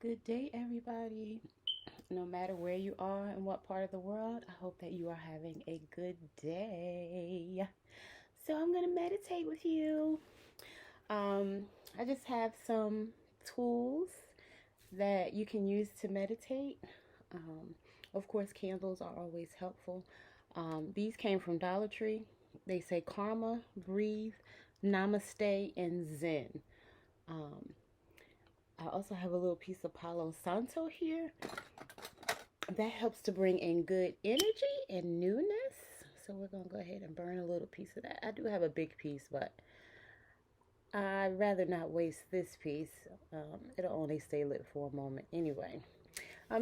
Good day, everybody. No matter where you are and what part of the world, I hope that you are having a good day. So, I'm going to meditate with you. Um, I just have some tools that you can use to meditate. Um, of course, candles are always helpful. These came from Dollar Tree. They say karma, breathe, namaste, and zen. Um, I also have a little piece of Palo Santo here that helps to bring in good energy and newness. So we're going to go ahead and burn a little piece of that. I do have a big piece, but I'd rather not waste this piece. It'll only stay lit for a moment anyway.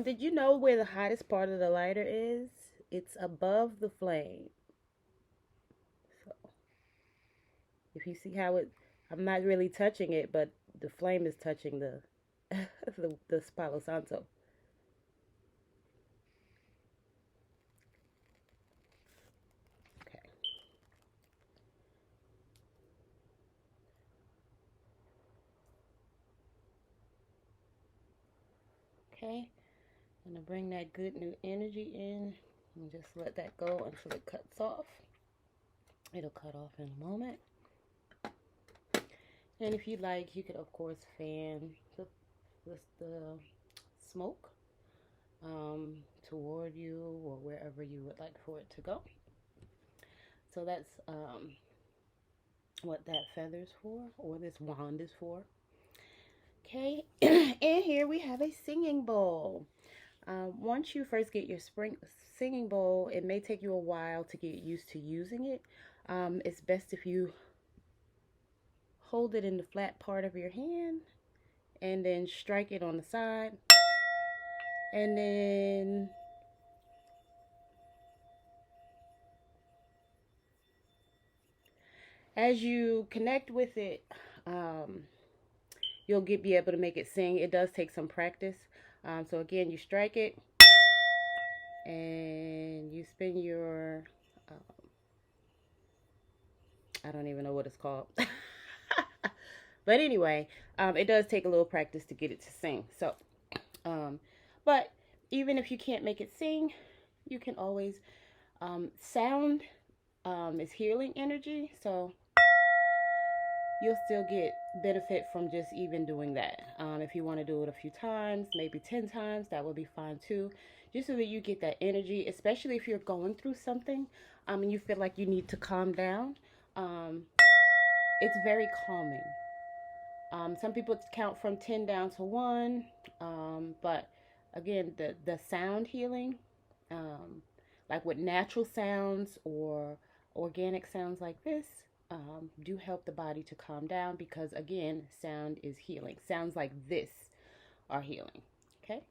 Did you know where the hottest part of the lighter is? It's above the flame. So if you see how I'm not really touching it, but the flame is touching the the Palo Santo. Okay. Okay. I'm gonna bring that good new energy in and just let that go until it cuts off. It'll cut off in a moment. And if you like, you could of course fan the smoke toward you or wherever you would like for it to go. So that's what that feather's for, or this wand is for. Okay, and here we have a singing bowl. Once you first get your singing bowl, it may take you a while to get used to using it. It's best if you hold it in the flat part of your hand and then strike it on the side. And then as you connect with it, you'll be able to make it sing. It does take some practice. So again, you strike it and you spin your, I don't even know what it's called. But anyway, it does take a little practice to get it to sing. So, but even if you can't make it sing, you can always, sound is healing energy. So you'll still get benefit from just even doing that. If you want to do it a few times, maybe 10 times, that would be fine too. Just so that you get that energy, especially if you're going through something and you feel like you need to calm down. It's very calming. Some people count from 10 down to 1, but again, the sound healing, um, like with natural sounds or organic sounds like this, do help the body to calm down because, again, sound is healing. Sounds like this are healing. Okay?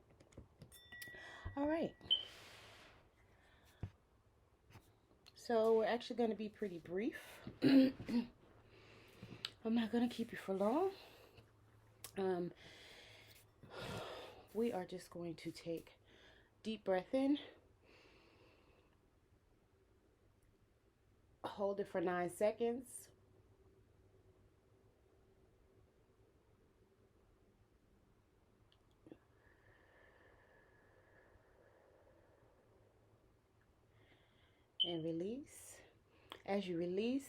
All right. So we're actually going to be pretty brief. I'm not going to keep you for long. Um, we are just going to take deep breath in, hold it for 9 seconds, and release. As you release,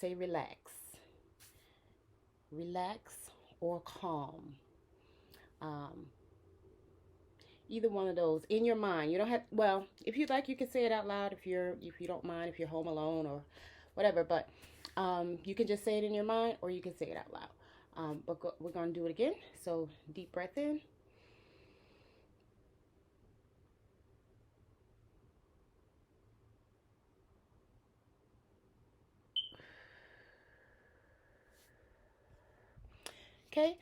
say relax. Relax or calm. Um, Either one of those in your mind. You don't have, well, if you'd like, you can say it out loud if you don't mind, if you're home alone or whatever, but you can just say it in your mind or you can say it out loud. We're going to do it again. So deep breath in. Okay,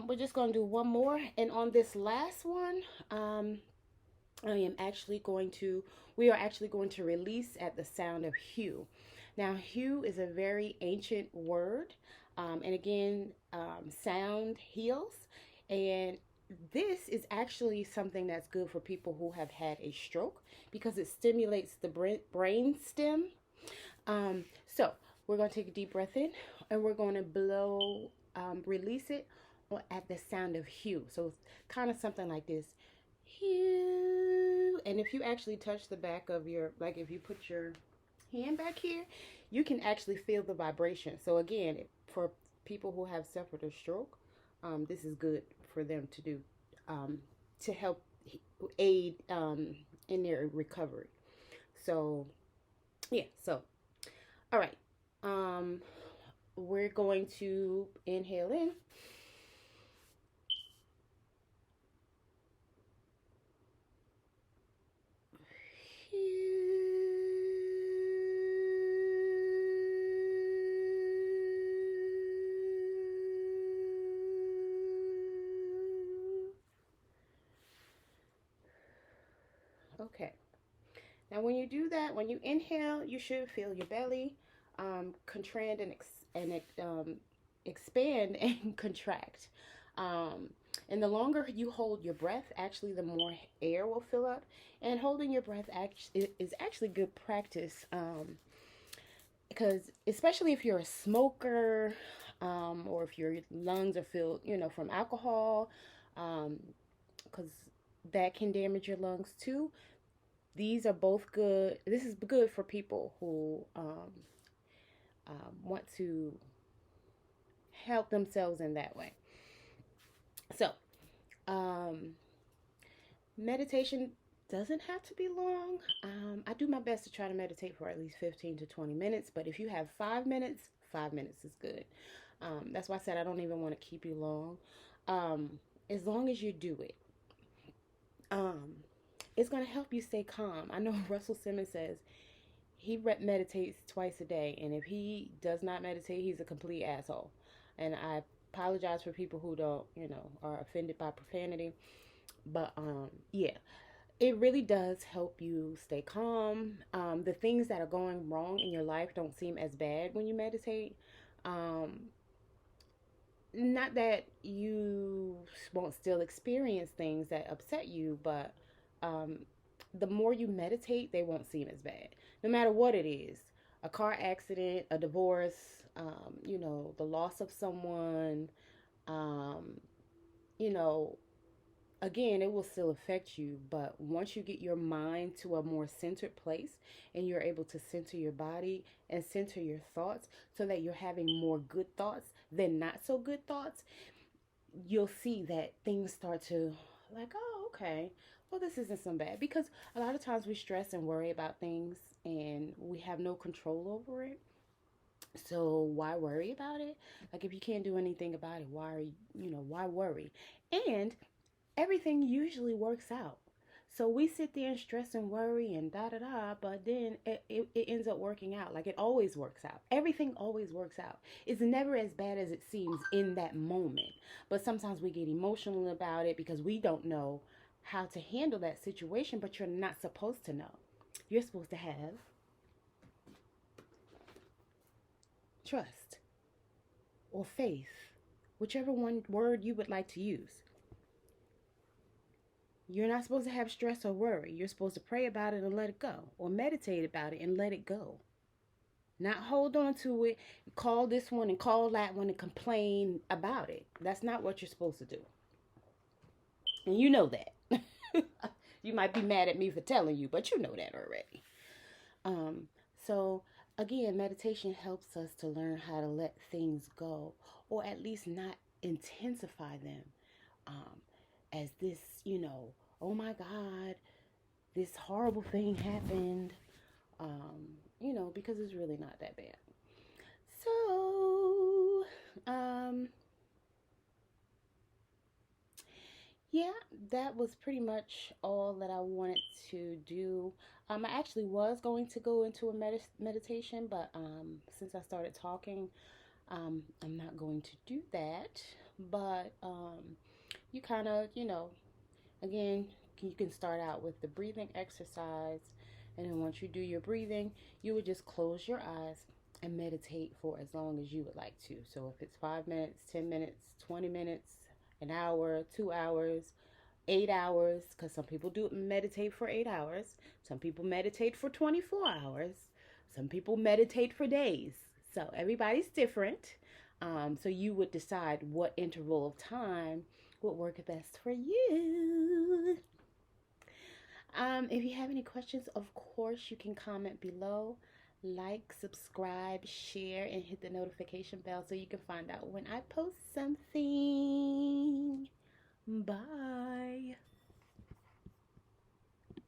we're just going to do one more. And on this last one, we are actually going to release at the sound of hue. Now, hue is a very ancient word. And again, sound heals. And this is actually something that's good for people who have had a stroke because it stimulates the brain stem. So we're going to take a deep breath in and we're going to release it at the sound of hue. So it's kind of something like this. Hue. And if you actually touch the back of your, like if you put your hand back here, you can actually feel the vibration. So again, for people who have suffered a stroke, this is good for them to do, to help aid in their recovery. So yeah, so all right. We're going to inhale in. Okay. Now, when you do that, when you inhale, you should feel your belly contract and expand and contract. Um, and the longer you hold your breath, actually, the more air will fill up. And holding your breath is actually good practice, because especially if you're a smoker, or if your lungs are filled, from alcohol, because that can damage your lungs too. These are both good. This is good for people who want to help themselves in that way. So, meditation doesn't have to be long. I do my best to try to meditate for at least 15 to 20 minutes, but if you have 5 minutes, 5 minutes is good. That's why I said I don't even want to keep you long. As long as you do it, it's going to help you stay calm. I know Russell Simmons says he meditates twice a day, and if he does not meditate, he's a complete asshole. And I apologize for people who don't, are offended by profanity. But yeah, it really does help you stay calm. The things that are going wrong in your life don't seem as bad when you meditate. Not that you won't still experience things that upset you, but um, the more you meditate, they won't seem as bad. No matter what it is, a car accident, a divorce, the loss of someone, um, you know, again, it will still affect you. But once you get your mind to a more centered place and you're able to center your body and center your thoughts so that you're having more good thoughts than not so good thoughts, you'll see that things start to, like, oh, okay, well, this isn't so bad. Because a lot of times we stress and worry about things and we have no control over it. So why worry about it? Like, if you can't do anything about it, why worry? And everything usually works out. So we sit there and stress and worry and da da da, but then it ends up working out. Like, it always works out. Everything always works out. It's never as bad as it seems in that moment. But sometimes we get emotional about it because we don't know how to handle that situation, but you're not supposed to know. You're supposed to have trust or faith, whichever one word you would like to use. You're not supposed to have stress or worry. You're supposed to pray about it and let it go, or meditate about it and let it go. Not hold on to it, call this one and call that one and complain about it. That's not what you're supposed to do. And you know that. You might be mad at me for telling you, but you know that already. So again, meditation helps us to learn how to let things go, or at least not intensify them. As this, oh my God, this horrible thing happened, because it's really not that bad. So, yeah, that was pretty much all that I wanted to do. I actually was going to go into a meditation, but since I started talking, I'm not going to do that. But you kind of, again, you can start out with the breathing exercise, and then once you do your breathing, you would just close your eyes and meditate for as long as you would like to. So if it's 5 minutes, 10 minutes, 20 minutes, an hour, 2 hours, 8 hours, because some people do meditate for 8 hours, some people meditate for 24 hours, some people meditate for days. So everybody's different. So you would decide what interval of time would work best for you. If you have any questions, of course, you can comment below. Like, subscribe, share, and hit the notification bell so you can find out when I post something.